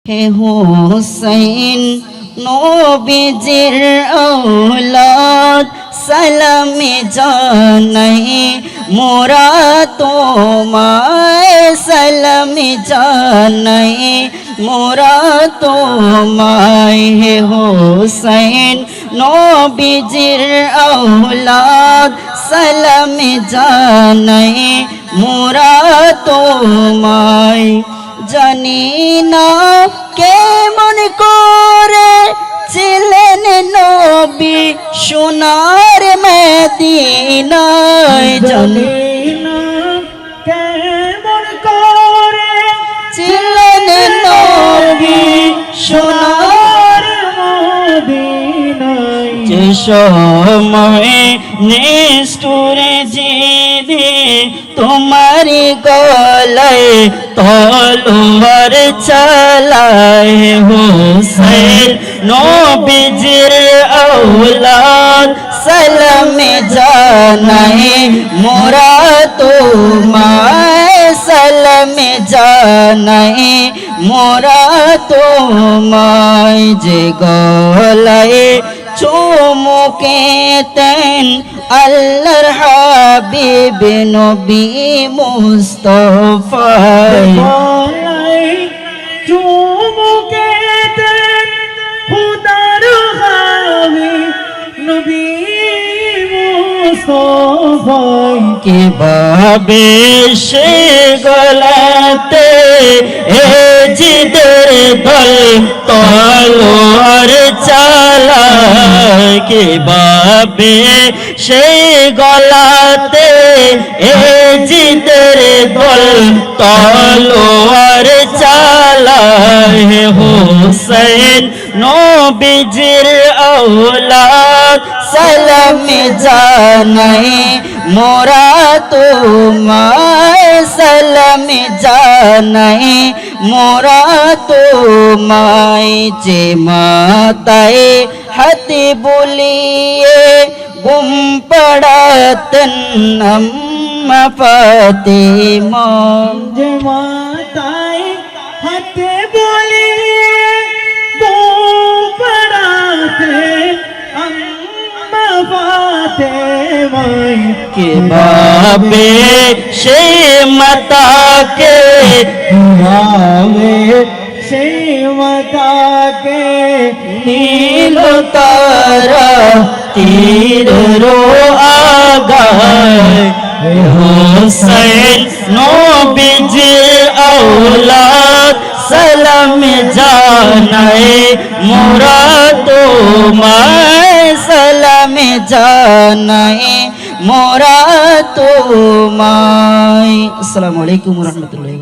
হে হুসাইন নবীজির আওলাদ সালামে জানাই মোরা তোমায় সালামে জানাই মোরা তোমায় হে হুসাইন নবীজির আওলাদ সালামে জানাই মোরা তোমায় জানি না কেমন করে ছিলেন নবী সোনার মদিনায় জানি না কেমন করে ছিলেন নবী সোনার মদিনায় যে সময় নিষ্ঠুরে জিদে তোমার গলায় তলোয়ার চালায় হুসাইন নবীজির আওলাদ সালামে জানাই মোরা তোমায় সালামে জানাই মোরা তোমায় যে গলায় চুমুকেতেন আল্লাহর হাবিব নবী মুস্তাফা গলায় চুমুকেতেন খুদার হাবিব নবী মুস্তাফা কিভাবে সে গলাতে এ জিদের দল তলোয়ার চালায় কিভাবে সে গলাতে এ জিদের দল তলোয়ার চালায় হুসাইন নবীজির আওলাদ সালামে জানাই মোরা তোমায় সালামে জানাই মোরা তোমায় যে মাতায় হাতে বলিয়ে গুম পড়াতেন আম্মা ফাতিমা যে মাতায় হাতে বলিয়ে পড়াতে আম্মা ফাতেমায় কিভাবে সে মাতাকে সেই মাতাকে নীল তারা তীর রো আগায় হুসাইন নবীজির আওলাদ সালামে জানাই মোরা তোমায় সালামে জানাই মোরা তোমায়। আসসালামু আলাইকুম ওয়া রাহমাতুল্লাহি।